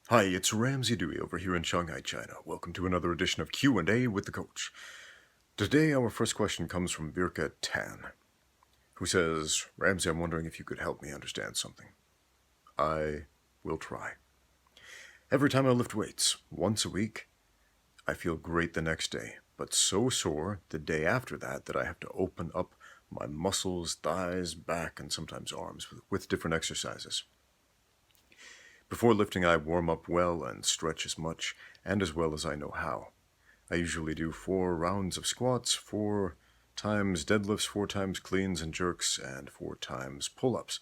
Hi, it's Ramsey Dewey over here in Shanghai, China. Welcome to another edition of Q&A with the Coach. Today, our first question comes from Virka Tan, who says, Ramsey, I'm wondering if you could help me understand something. I will try. Every time I lift weights, once a week, I feel great the next day, but so sore the day after that I have to open up my muscles, thighs, back, and sometimes arms with different exercises. Before lifting, I warm up well and stretch as much and as well as I know how. I usually do 4 rounds of squats, 4 times deadlifts, 4 times cleans and jerks, and 4 times pull-ups.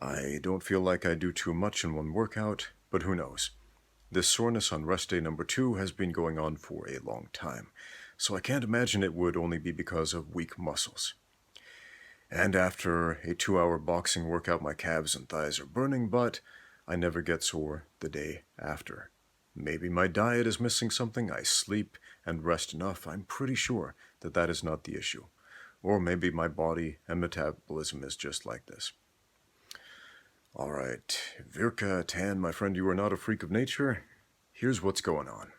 I don't feel like I do too much in one workout, but who knows. This soreness on rest day number 2 has been going on for a long time, so I can't imagine it would only be because of weak muscles. And after a 2-hour boxing workout, my calves and thighs are burning, but I never get sore the day after. Maybe my diet is missing something, I sleep and rest enough. I'm pretty sure that is not the issue. Or maybe my body and metabolism is just like this. Alright, Virka Tan, my friend, you are not a freak of nature. Here's what's going on.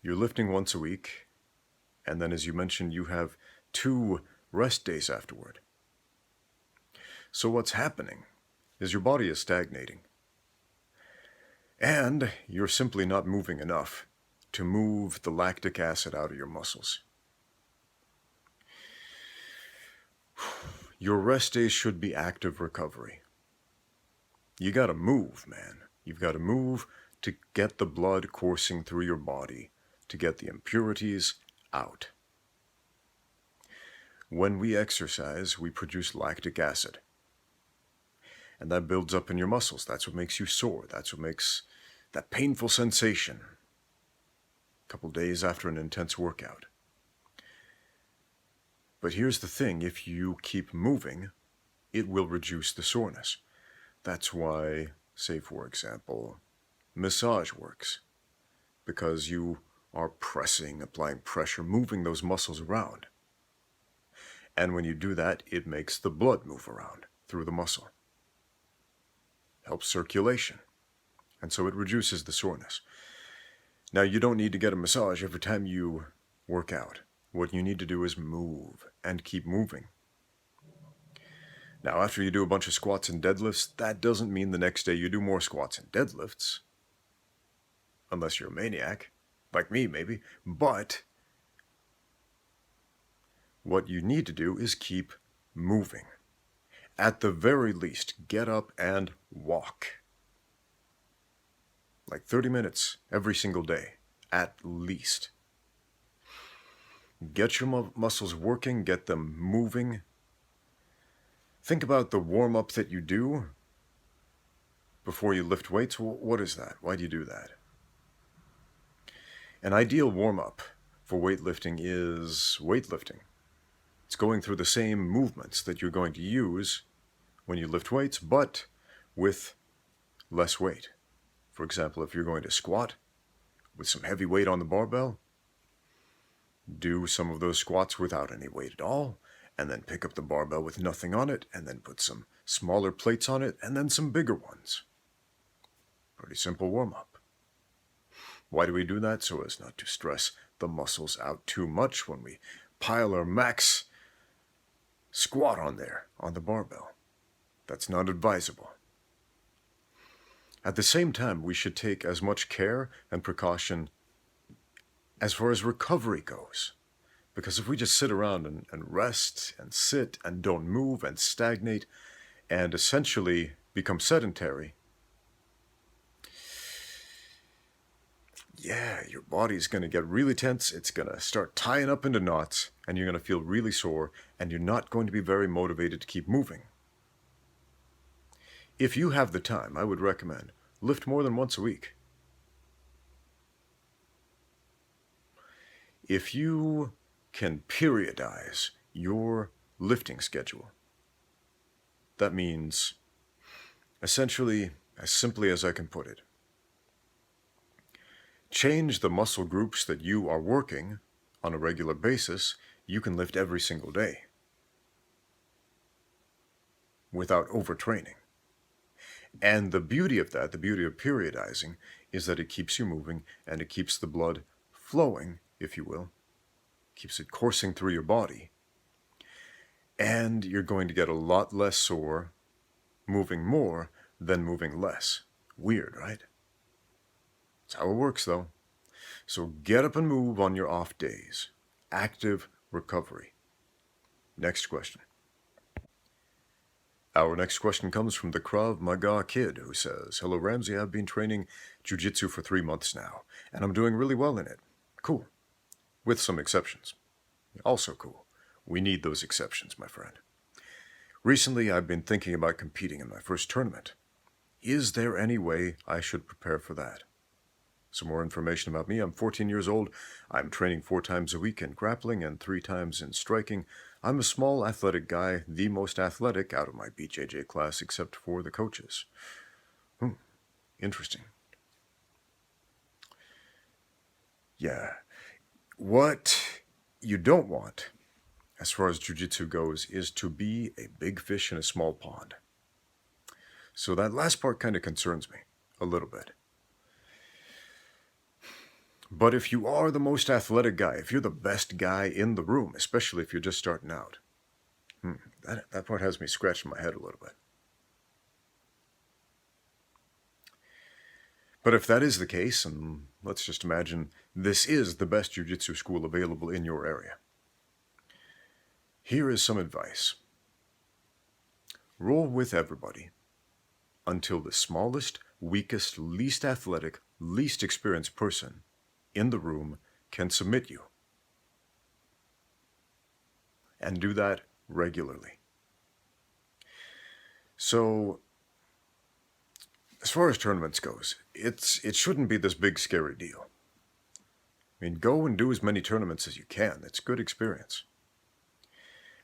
You're lifting once a week, and then as you mentioned, you have 2 rest days afterward. So what's happening is your body is stagnating. And you're simply not moving enough to move the lactic acid out of your muscles. Your rest days should be active recovery. You gotta move, man. You've gotta move to get the blood coursing through your body, to get the impurities out. When we exercise, we produce lactic acid. And that builds up in your muscles. That's what makes you sore. That's what makes that painful sensation a couple days after an intense workout. But here's the thing, if you keep moving, it will reduce the soreness. That's why, say for example, massage works. Because you are pressing, applying pressure, moving those muscles around. And when you do that, it makes the blood move around through the muscle. Helps circulation, and so it reduces the soreness. Now, you don't need to get a massage every time you work out. What you need to do is move, and keep moving. Now, after you do a bunch of squats and deadlifts, that doesn't mean the next day you do more squats and deadlifts. Unless you're a maniac, like me maybe, but what you need to do is keep moving. At the very least, get up and walk. Like 30 minutes every single day, at least. Get your muscles working, get them moving. Think about the warm-up that you do before you lift weights. What is that? Why do you do that? An ideal warm-up for weightlifting is weightlifting. It's going through the same movements that you're going to use when you lift weights, but with less weight. For example, if you're going to squat with some heavy weight on the barbell, do some of those squats without any weight at all, and then pick up the barbell with nothing on it, and then put some smaller plates on it, and then some bigger ones. Pretty simple warm-up. Why do we do that? So as not to stress the muscles out too much when we pile our max squat on there, on the barbell. That's not advisable. At the same time, we should take as much care and precaution as far as recovery goes. Because if we just sit around and rest and sit and don't move and stagnate and essentially become sedentary, yeah, your body's going to get really tense, it's going to start tying up into knots, and you're going to feel really sore, and you're not going to be very motivated to keep moving. If you have the time, I would recommend lift more than once a week. If you can periodize your lifting schedule, that means, essentially, as simply as I can put it, change the muscle groups that you are working on a regular basis. You can lift every single day without overtraining. And the beauty of that, the beauty of periodizing, is that it keeps you moving and it keeps the blood flowing, if you will, keeps it coursing through your body. And you're going to get a lot less sore moving more than moving less. Weird, right? That's how it works, though. So get up and move on your off days. Active recovery. Next question. Our next question comes from the Krav Maga Kid, who says, "Hello, Ramsey. I've been training jiu-jitsu for 3 months now, and I'm doing really well in it. Cool. With some exceptions. Also cool. We need those exceptions, my friend. Recently, I've been thinking about competing in my first tournament. Is there any way I should prepare for that? Some more information about me. I'm 14 years old. I'm training 4 times a week in grappling and 3 times in striking. I'm a small, athletic guy, the most athletic out of my BJJ class except for the coaches." Interesting. Yeah. What you don't want, as far as jiu-jitsu goes, is to be a big fish in a small pond. So that last part kind of concerns me a little bit. But if you are the most athletic guy, if you're the best guy in the room, especially if you're just starting out, that part has me scratching my head a little bit. But if that is the case, and let's just imagine this is the best jiu-jitsu school available in your area, here is some advice. Roll with everybody until the smallest, weakest, least athletic, least experienced person in the room can submit you. And do that regularly. So, as far as tournaments goes, it shouldn't be this big scary deal. I mean, go and do as many tournaments as you can. It's good experience.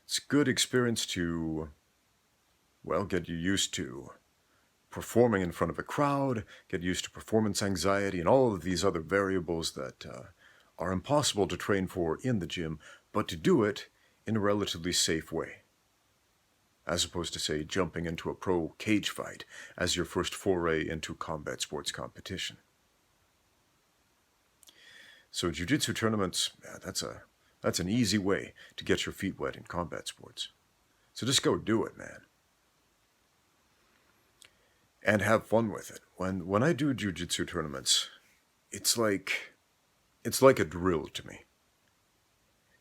It's good experience to, well, get you used to performing in front of a crowd, get used to performance anxiety, and all of these other variables that are impossible to train for in the gym, but to do it in a relatively safe way, as opposed to, say, jumping into a pro cage fight as your first foray into combat sports competition. So jiu-jitsu tournaments, that's an easy way to get your feet wet in combat sports. So just go do it, man. And have fun with it. When I do jiu-jitsu tournaments, it's like a drill to me.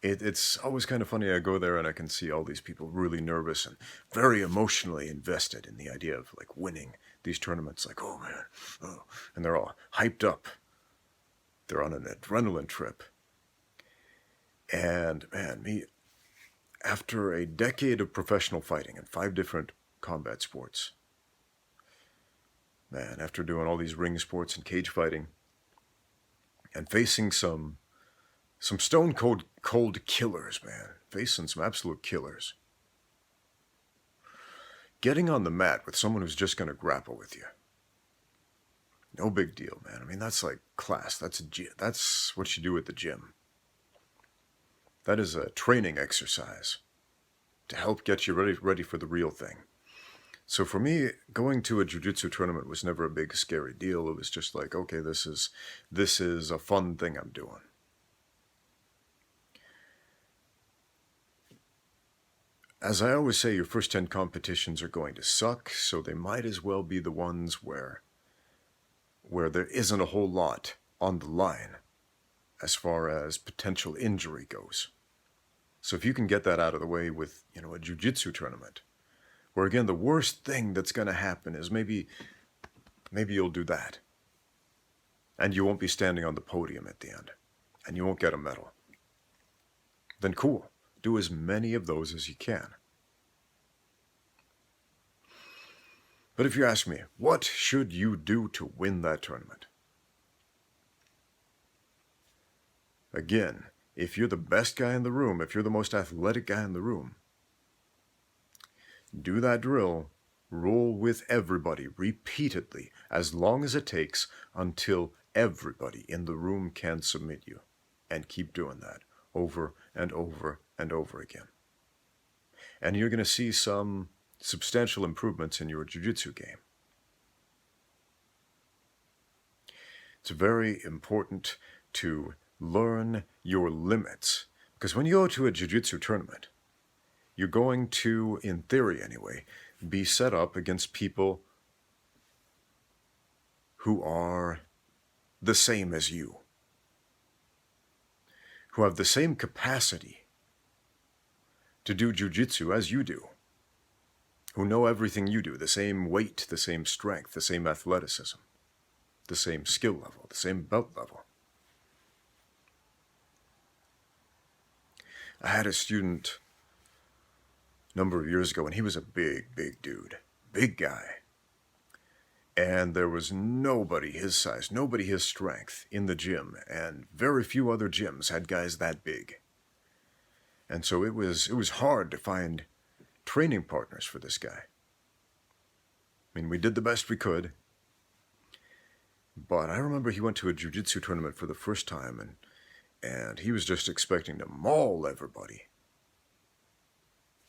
It's always kind of funny. I go there and I can see all these people really nervous and very emotionally invested in the idea of like winning these tournaments. Like, oh man, oh, and they're all hyped up. They're on an adrenaline trip. And man, me, after a decade of professional fighting in 5 different combat sports, man, after doing all these ring sports and cage fighting, and facing some stone cold killers, man, facing some absolute killers, getting on the mat with someone who's just going to grapple with you, no big deal, man. I mean, that's like class. That's what you do at the gym. That is a training exercise to help get you ready for the real thing. So for me, going to a jiu-jitsu tournament was never a big scary deal. It was just like, okay, this is a fun thing I'm doing. As I always say, your first 10 competitions are going to suck, so they might as well be the ones where there isn't a whole lot on the line as far as potential injury goes. So if you can get that out of the way with, a jiu-jitsu tournament, where again, the worst thing that's going to happen is maybe you'll do that. And you won't be standing on the podium at the end. And you won't get a medal. Then cool. Do as many of those as you can. But if you ask me, what should you do to win that tournament? Again, if you're the best guy in the room, if you're the most athletic guy in the room, do that drill, roll with everybody repeatedly, as long as it takes until everybody in the room can submit you. And keep doing that over and over and over again. And you're going to see some substantial improvements in your jiu-jitsu game. It's very important to learn your limits. Because when you go to a jiu-jitsu tournament, you're going to, in theory anyway, be set up against people who are the same as you, who have the same capacity to do jiu-jitsu as you do, who know everything you do, the same weight, the same strength, the same athleticism, the same skill level, the same belt level. I had a student a number of years ago, and he was a big dude, big guy. And there was nobody his size, nobody his strength in the gym, and very few other gyms had guys that big. And so it was hard to find training partners for this guy. I mean, we did the best we could, but I remember he went to a jiu-jitsu tournament for the first time, and he was just expecting to maul everybody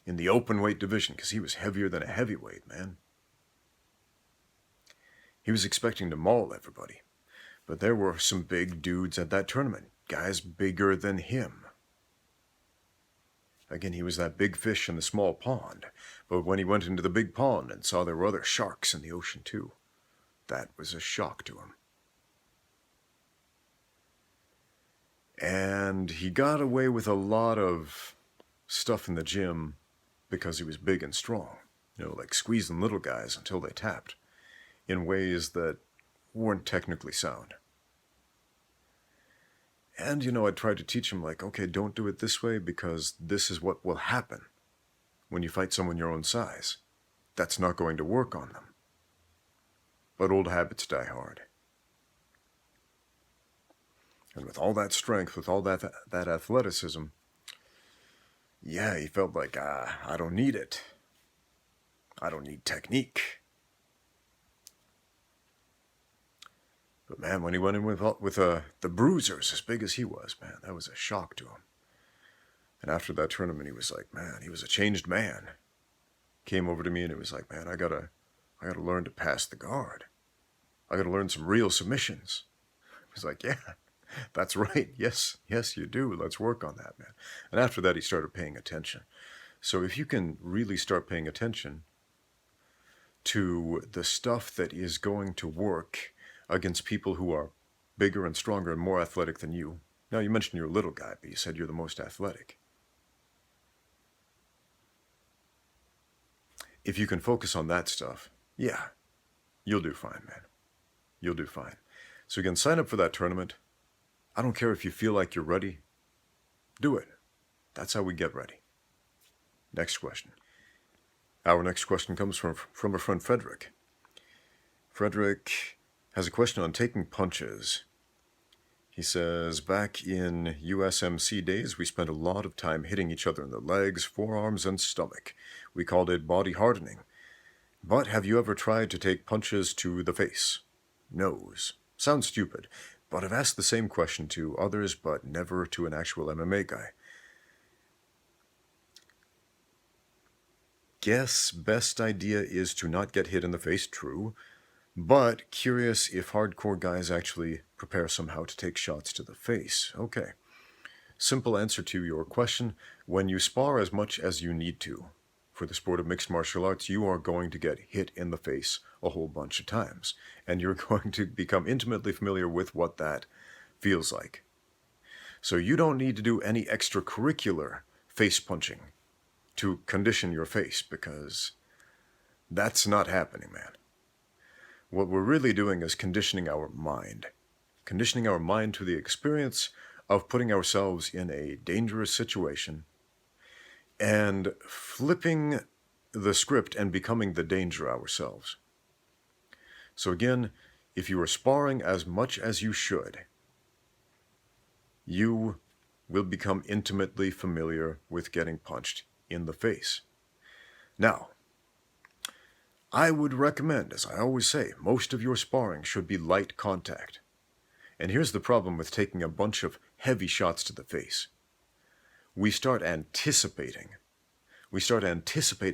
in the open weight division, because he was heavier than a heavyweight, man. He was expecting to maul everybody, but there were some big dudes at that tournament, guys bigger than him. Again, he was that big fish in the small pond, but when he went into the big pond and saw there were other sharks in the ocean too, that was a shock to him. And he got away with a lot of stuff in the gym because he was big and strong, like squeezing little guys until they tapped, in ways that weren't technically sound. And, I tried to teach him, okay, don't do it this way, because this is what will happen when you fight someone your own size. That's not going to work on them. But old habits die hard. And with all that strength, with all that athleticism, yeah, he felt like, I don't need it. I don't need technique. But man, when he went in with the bruisers as big as he was, man, that was a shock to him. And after that tournament, he was like, man, he was a changed man. Came over to me and it was like, man, I gotta learn to pass the guard. I gotta learn some real submissions. I was like, yeah, that's right. Yes, you do. Let's work on that, man. And after that, he started paying attention. So if you can really start paying attention to the stuff that is going to work against people who are bigger and stronger and more athletic than you. Now, you mentioned you're a little guy, but you said you're the most athletic. If you can focus on that stuff, yeah, you'll do fine, man. You'll do fine. So again, sign up for that tournament. I don't care if you feel like you're ready. Do it. That's how we get ready. Next question. Our next question comes from our friend Frederick. Frederick has a question on taking punches. He says, back in USMC days, we spent a lot of time hitting each other in the legs, forearms, and stomach. We called it body hardening. But have you ever tried to take punches to the face? Nose. Sounds stupid, but I've asked the same question to others, but never to an actual MMA guy. Guess best idea is to not get hit in the face, true. But curious if hardcore guys actually prepare somehow to take shots to the face. Okay. Simple answer to your question. When you spar as much as you need to for the sport of mixed martial arts, you are going to get hit in the face a whole bunch of times. And you're going to become intimately familiar with what that feels like. So you don't need to do any extracurricular face punching to condition your face, because that's not happening, man. What we're really doing is conditioning our mind to the experience of putting ourselves in a dangerous situation and flipping the script and becoming the danger ourselves. So again, if you are sparring as much as you should, you will become intimately familiar with getting punched in the face. Now, I would recommend, as I always say, most of your sparring should be light contact. And here's the problem with taking a bunch of heavy shots to the face. We start anticipating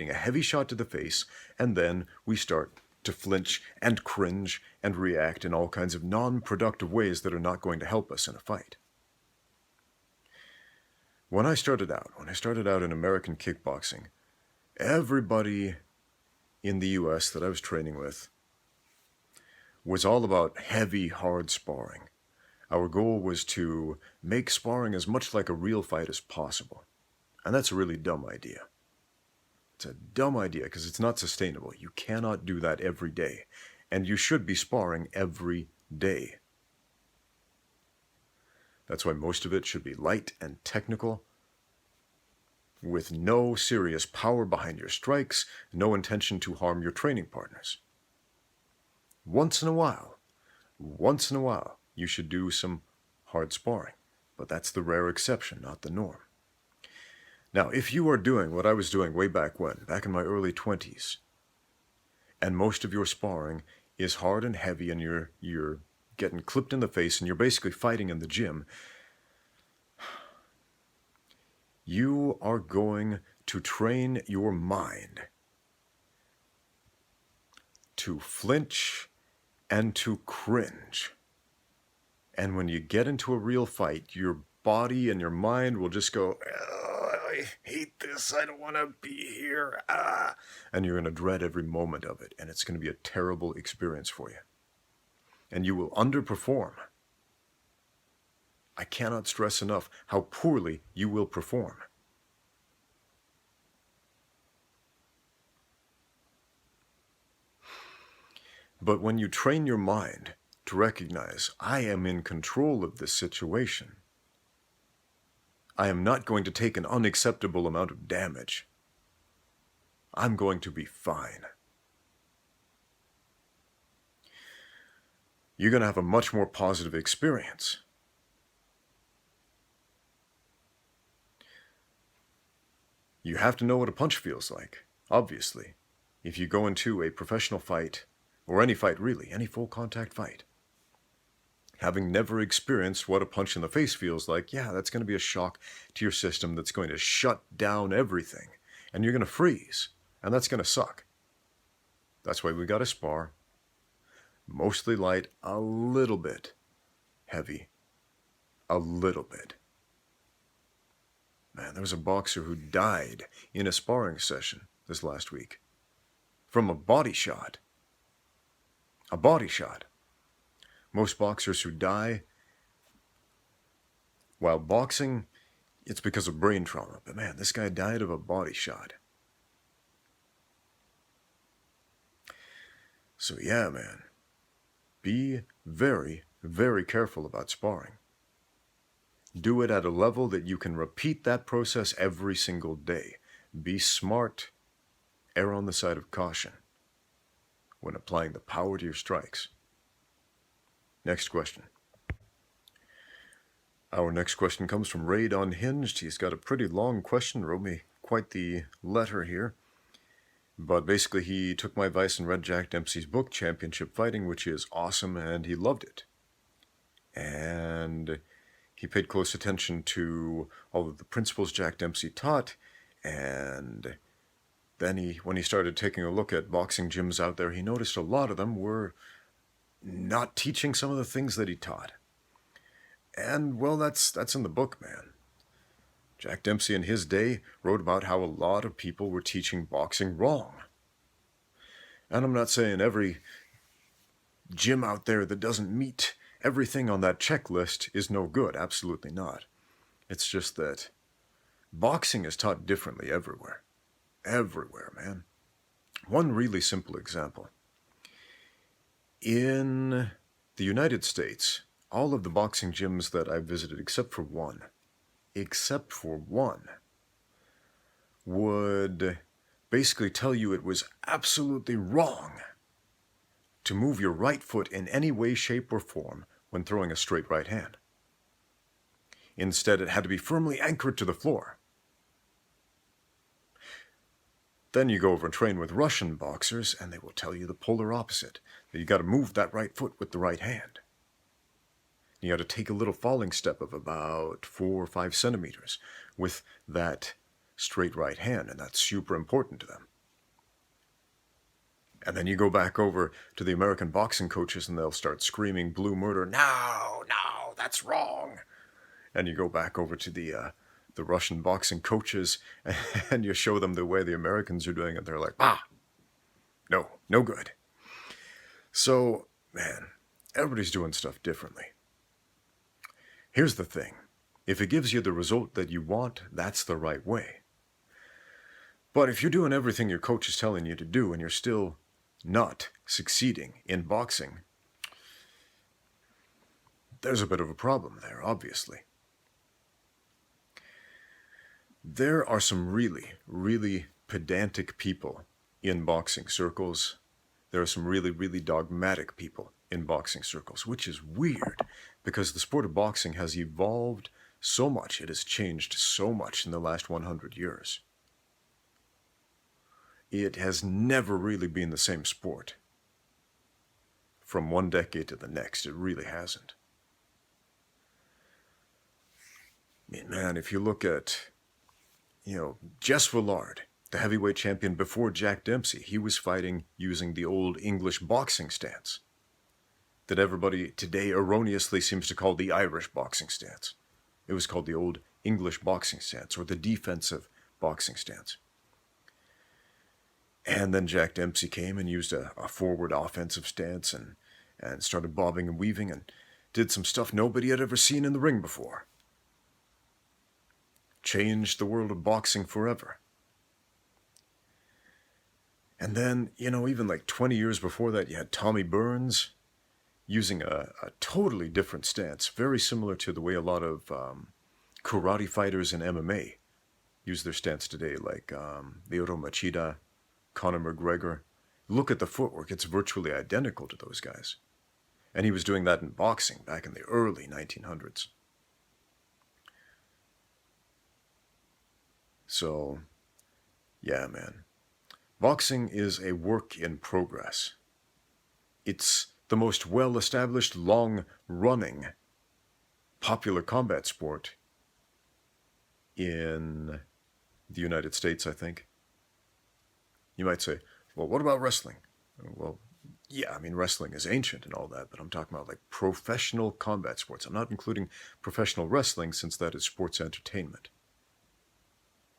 a heavy shot to the face, and then we start to flinch and cringe and react in all kinds of non-productive ways that are not going to help us in a fight. When I started out in American kickboxing, everybody in the US that I was training with was all about heavy, hard sparring. Our goal was to make sparring as much like a real fight as possible. And that's a really dumb idea. It's a dumb idea because it's not sustainable. You cannot do that every day. And you should be sparring every day. That's why most of it should be light and technical, with no serious power behind your strikes, no intention to harm your training partners. Once in a while, you should do some hard sparring, but that's the rare exception, not the norm. Now, if you are doing what I was doing way back when, back in my early 20s, and most of your sparring is hard and heavy and you're getting clipped in the face and you're basically fighting in the gym, you are going to train your mind to flinch and to cringe. And when you get into a real fight, your body and your mind will just go, I hate this, I don't want to be here, and you're going to dread every moment of it, and it's going to be a terrible experience for you. And you will underperform. I cannot stress enough how poorly you will perform. But when you train your mind to recognize, I am in control of this situation, I am not going to take an unacceptable amount of damage, I'm going to be fine. You're going to have a much more positive experience. You have to know what a punch feels like, obviously. If you go into a professional fight, or any fight really, any full contact fight, having never experienced what a punch in the face feels like, yeah, that's going to be a shock to your system that's going to shut down everything. And you're going to freeze. And that's going to suck. That's why we got to spar. Mostly light, a little bit heavy. A little bit. Man, there was a boxer who died in a sparring session this last week from a body shot. A body shot. Most boxers who die while boxing, it's because of brain trauma. But man, this guy died of a body shot. So yeah, man, be very, very careful about sparring. Do it at a level that you can repeat that process every single day. Be smart. Err on the side of caution when applying the power to your strikes. Next question. Our next question comes from Raid Unhinged. He's got a pretty long question, wrote me quite the letter here. But basically he took my advice and read Jack Dempsey's book, Championship Fighting, which is awesome, and he loved it. And he paid close attention to all of the principles Jack Dempsey taught, and then when he started taking a look at boxing gyms out there, he noticed a lot of them were not teaching some of the things that he taught. And, well, that's in the book, man. Jack Dempsey in his day wrote about how a lot of people were teaching boxing wrong. And I'm not saying every gym out there that doesn't meet everything on that checklist is no good. Absolutely not. It's just that boxing is taught differently everywhere. Everywhere, man. One really simple example. In the United States, all of the boxing gyms that I've visited, except for one, would basically tell you it was absolutely wrong to move your right foot in any way, shape, or form when throwing a straight right hand. Instead, it had to be firmly anchored to the floor. Then you go over and train with Russian boxers, and they will tell you the polar opposite, that you got to move that right foot with the right hand. You got to take a little falling step of about 4 or 5 centimeters with that straight right hand, and that's super important to them. And then you go back over to the American boxing coaches and they'll start screaming blue murder. No, no, that's wrong. And you go back over to the Russian boxing coaches and you show them the way the Americans are doing it. They're like, no, no good. So, man, everybody's doing stuff differently. Here's the thing. If it gives you the result that you want, that's the right way. But if you're doing everything your coach is telling you to do and you're still not succeeding in boxing, there's a bit of a problem there, obviously. There are some really, really pedantic people in boxing circles. There are some really, really dogmatic people in boxing circles, which is weird because the sport of boxing has evolved so much. It has changed so much in the last 100 years. It has never really been the same sport. From one decade to the next, it really hasn't. I mean, man, if you look at, Jess Willard, the heavyweight champion before Jack Dempsey, he was fighting using the old English boxing stance that everybody today erroneously seems to call the Irish boxing stance. It was called the old English boxing stance, or the defensive boxing stance. And then Jack Dempsey came and used a forward offensive stance and started bobbing and weaving and did some stuff nobody had ever seen in the ring before. Changed the world of boxing forever. And then, even like 20 years before that, you had Tommy Burns using a totally different stance, very similar to the way a lot of karate fighters in MMA use their stance today, like Lyoto Machida, Conor McGregor. Look at the footwork. It's virtually identical to those guys. And he was doing that in boxing back in the early 1900s. So, yeah, man. Boxing is a work in progress. It's the most well-established, long-running, popular combat sport in the United States, I think. You might say, well, what about wrestling? Well, yeah, I mean, wrestling is ancient and all that, but I'm talking about like professional combat sports. I'm not including professional wrestling since that is sports entertainment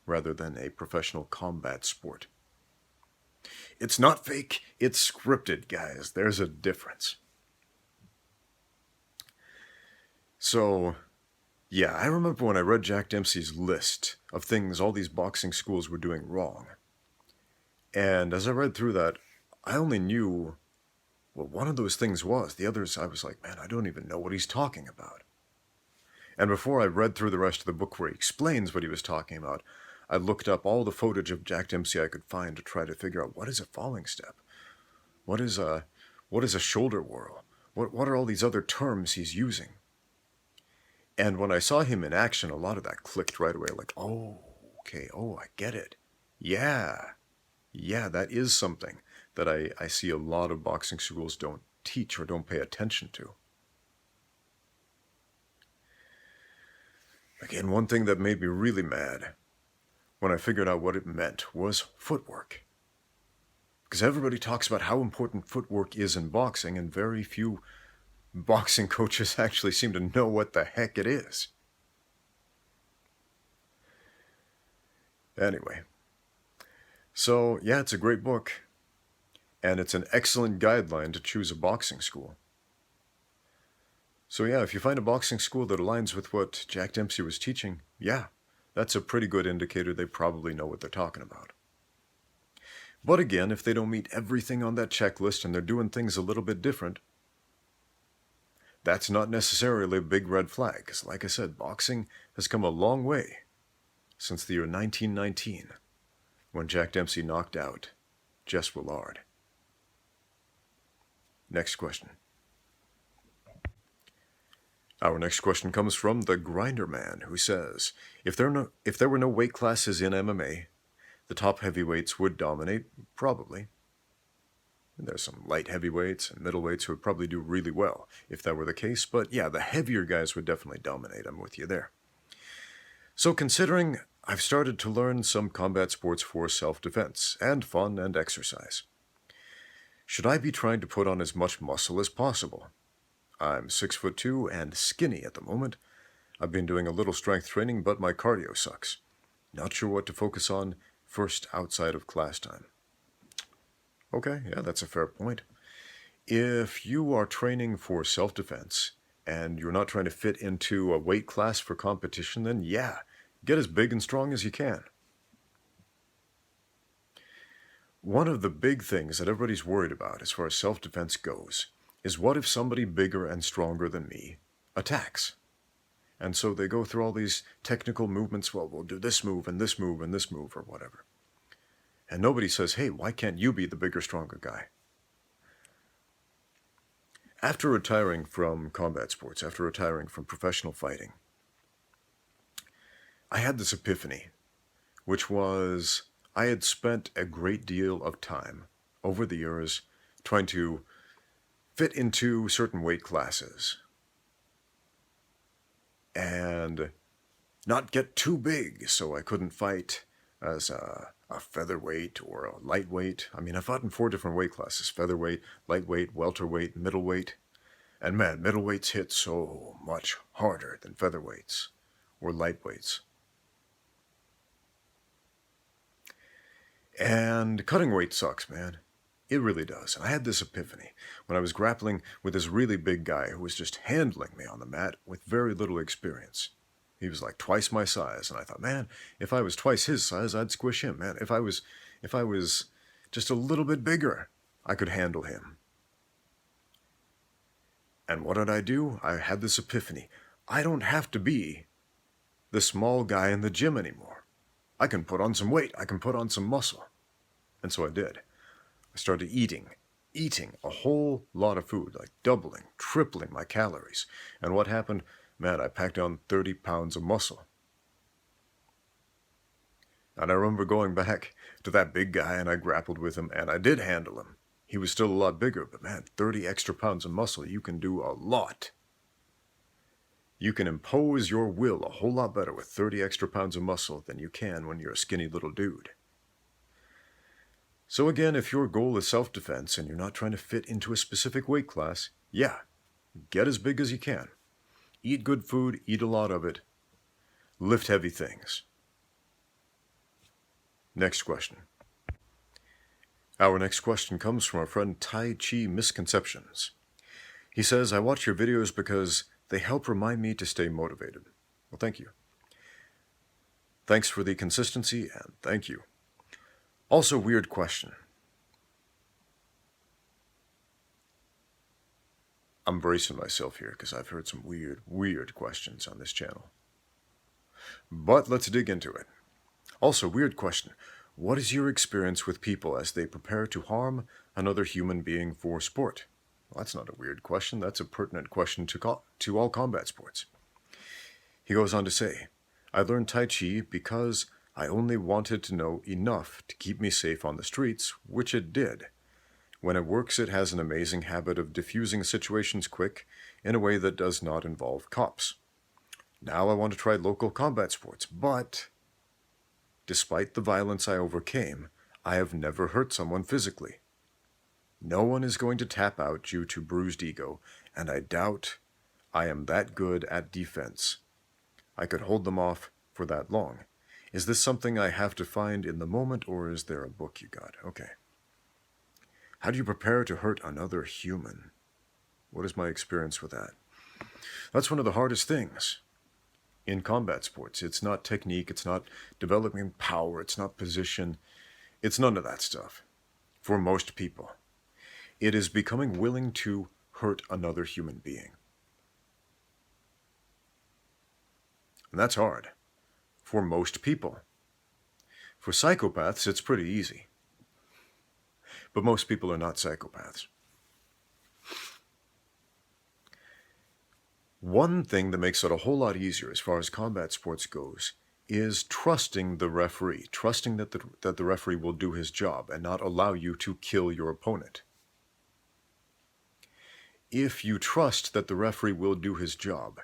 rather than a professional combat sport. It's not fake, it's scripted, guys. There's a difference. So, yeah, I remember when I read Jack Dempsey's list of things all these boxing schools were doing wrong. And as I read through that, I only knew what one of those things was. The others, I was like, man, I don't even know what he's talking about. And before I read through the rest of the book where he explains what he was talking about, I looked up all the footage of Jack Dempsey I could find to try to figure out what is a falling step? What is a shoulder whirl? What are all these other terms he's using? And when I saw him in action, a lot of that clicked right away, like, oh, okay, oh, I get it. Yeah, that is something that I see a lot of boxing schools don't teach or don't pay attention to. Again, one thing that made me really mad when I figured out what it meant was footwork. Because everybody talks about how important footwork is in boxing, and very few boxing coaches actually seem to know what the heck it is. Anyway, so yeah, it's a great book, and it's an excellent guideline to choose a boxing school. So yeah, if you find a boxing school that aligns with what Jack Dempsey was teaching, yeah, that's a pretty good indicator they probably know what they're talking about. But again, if they don't meet everything on that checklist and they're doing things a little bit different, that's not necessarily a big red flag, because like I said, boxing has come a long way since the year 1919, when Jack Dempsey knocked out Jess Willard. Next question. Our next question comes from the Grinder Man, who says, if there were no weight classes in MMA, the top heavyweights would dominate, probably. And there's some light heavyweights and middleweights who would probably do really well if that were the case, but yeah, the heavier guys would definitely dominate. I'm with you there. So considering I've started to learn some combat sports for self-defense and fun and exercise, Should I be trying to put on as much muscle as possible? I'm 6'2" and skinny at the moment. I've been doing a little strength training, but my cardio sucks. Not sure what to focus on first outside of class time. Okay, yeah, that's a fair point. If you are training for self-defense and you're not trying to fit into a weight class for competition, then yeah, get as big and strong as you can. One of the big things that everybody's worried about as far as self-defense goes is what if somebody bigger and stronger than me attacks? And so they go through all these technical movements, well, we'll do this move and this move and this move or whatever. And nobody says, hey, why can't you be the bigger, stronger guy? After retiring from combat sports, after retiring from professional fighting, I had this epiphany, which was I had spent a great deal of time over the years trying to fit into certain weight classes and not get too big so I couldn't fight as a featherweight or a lightweight. I mean, I fought in 4 different weight classes: featherweight, lightweight, welterweight, middleweight. And man, middleweights hit so much harder than featherweights or lightweights. And cutting weight sucks, man. It really does. And I had this epiphany when I was grappling with this really big guy who was just handling me on the mat with very little experience. He was like twice my size, and I thought, man, if I was twice his size, I'd squish him. Man, if I was just a little bit bigger, I could handle him. And what did I do? I had this epiphany. I don't have to be the small guy in the gym anymore. I can put on some weight. I can put on some muscle. And so I did. I started eating a whole lot of food, like doubling, tripling my calories. And what happened? Man, I packed on 30 pounds of muscle. And I remember going back to that big guy, and I grappled with him, and I did handle him. He was still a lot bigger, but man, 30 extra pounds of muscle, you can do a lot. You can impose your will a whole lot better with 30 extra pounds of muscle than you can when you're a skinny little dude. So again, if your goal is self-defense and you're not trying to fit into a specific weight class, yeah, get as big as you can. Eat good food, eat a lot of it. Lift heavy things. Next question. Our next question comes from our friend Tai Chi Misconceptions. He says, I watch your videos because they help remind me to stay motivated. Well, thank you. Thanks for the consistency, and thank you. Also, weird question. I'm bracing myself here because I've heard some weird questions on this channel. But let's dig into it. Also, weird question. What is your experience with people as they prepare to harm another human being for sport? Well, that's not a weird question. That's a pertinent question to all combat sports. He goes on to say, I learned Tai Chi because I only wanted to know enough to keep me safe on the streets, which it did. When it works, it has an amazing habit of diffusing situations quick in a way that does not involve cops. Now I want to try local combat sports, but despite the violence I overcame, I have never hurt someone physically. No one is going to tap out due to bruised ego, and I doubt I am that good at defense. I could hold them off for that long. Is this something I have to find in the moment, or is there a book you got? Okay. How do you prepare to hurt another human? What is my experience with that? That's one of the hardest things in combat sports. It's not technique, it's not developing power, it's not position, it's none of that stuff. For most people, it is becoming willing to hurt another human being. And that's hard. For most people. For psychopaths, it's pretty easy. But most people are not psychopaths. One thing that makes it a whole lot easier as far as combat sports goes is trusting the referee, trusting that the referee will do his job and not allow you to kill your opponent. If you trust that the referee will do his job,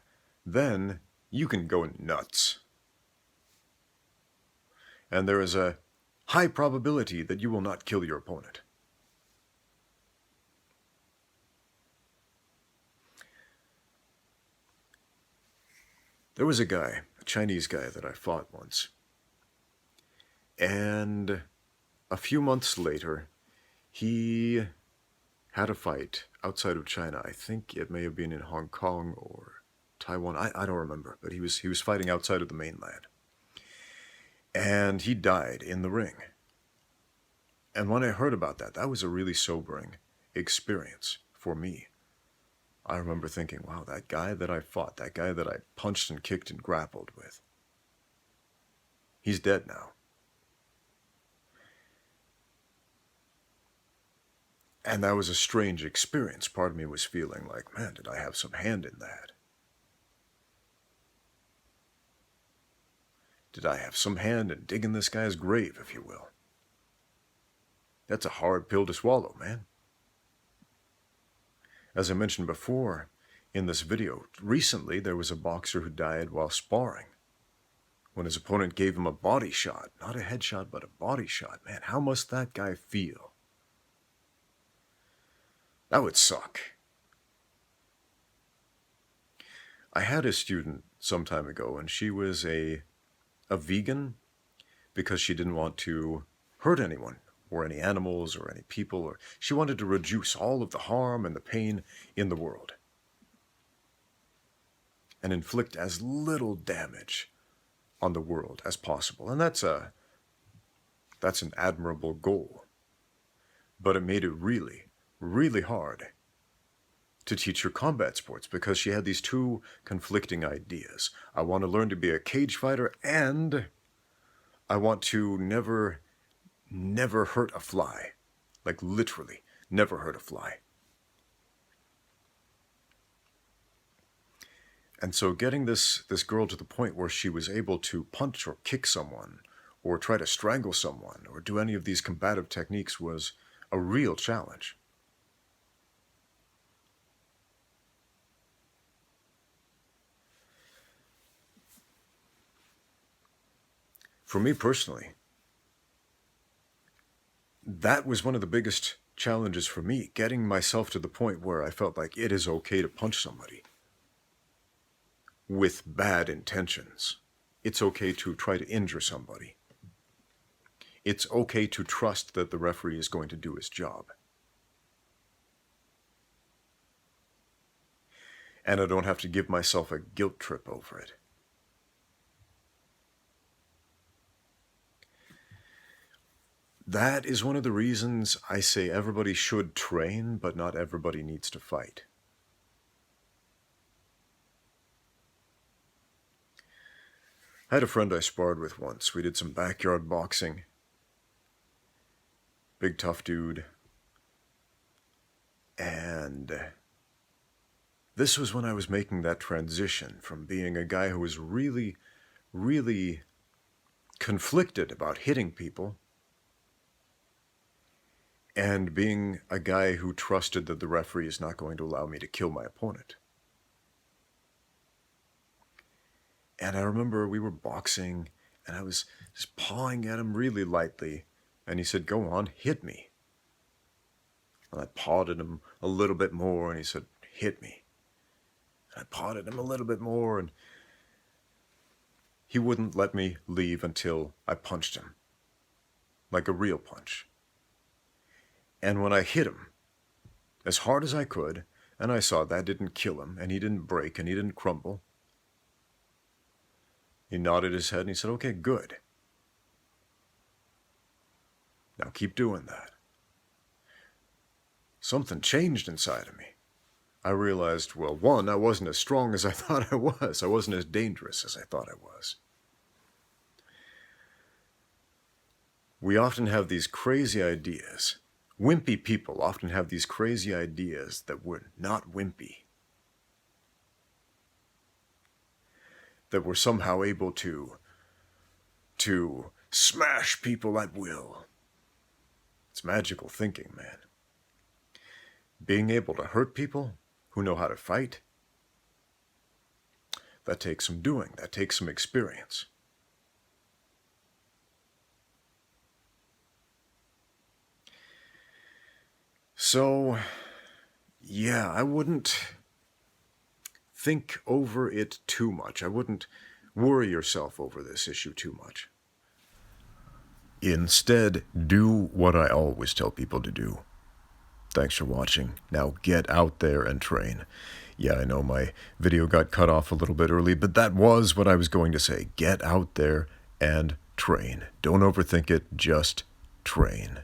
then you can go nuts. And there is a high probability that you will not kill your opponent. There was a guy, a Chinese guy that I fought once. And a few months later, he had a fight outside of China. I think it may have been in Hong Kong or Taiwan. I don't remember, but he was fighting outside of the mainland. And he died in the ring. And when I heard about that, that was a really sobering experience for me. I remember thinking, wow, that guy that I fought, that guy that I punched and kicked and grappled with, he's dead now. And that was a strange experience. Part of me was feeling like, man, did I have some hand in that? Did I have some hand in digging this guy's grave, if you will? That's a hard pill to swallow, man. As I mentioned before in this video, recently there was a boxer who died while sparring when his opponent gave him a body shot. Not a headshot, but a body shot. Man, how must that guy feel? That would suck. I had a student some time ago, and she was a vegan because she didn't want to hurt anyone or any animals or any people, or she wanted to reduce all of the harm and the pain in the world and inflict as little damage on the world as possible. And that's an admirable goal. But it made it really, really hard to teach her combat sports because she had these two conflicting ideas. I want to learn to be a cage fighter, and I want to never hurt a fly. Like literally, never hurt a fly. And so getting this girl to the point where she was able to punch or kick someone or try to strangle someone or do any of these combative techniques was a real challenge. For me personally, that was one of the biggest challenges for me, getting myself to the point where I felt like it is okay to punch somebody with bad intentions. It's okay to try to injure somebody. It's okay to trust that the referee is going to do his job. And I don't have to give myself a guilt trip over it. That is one of the reasons I say everybody should train, but not everybody needs to fight. I had a friend I sparred with once. We did some backyard boxing. Big tough dude. And this was when I was making that transition from being a guy who was really, really conflicted about hitting people and being a guy who trusted that the referee is not going to allow me to kill my opponent. And I remember we were boxing, and I was just pawing at him really lightly, and he said, "Go on, hit me." And I pawed at him a little bit more, and he said, "Hit me." And I pawed at him a little bit more, and he wouldn't let me leave until I punched him, like a real punch. And when I hit him as hard as I could, and I saw that didn't kill him, and he didn't break, and he didn't crumble, he nodded his head and he said, "Okay, good. Now keep doing that." Something changed inside of me. I realized, well, one, I wasn't as strong as I thought I was. I wasn't as dangerous as I thought I was. We often have these crazy ideas. Wimpy people often have these crazy ideas that we're not wimpy. That we're somehow able to smash people at will. It's magical thinking, man. Being able to hurt people who know how to fight, that takes some doing, that takes some experience. So, yeah, I wouldn't think over it too much. I wouldn't worry yourself over this issue too much. Instead, do what I always tell people to do. Thanks for watching. Now get out there and train. Yeah, I know my video got cut off a little bit early, but that was what I was going to say. Get out there and train. Don't overthink it, just train.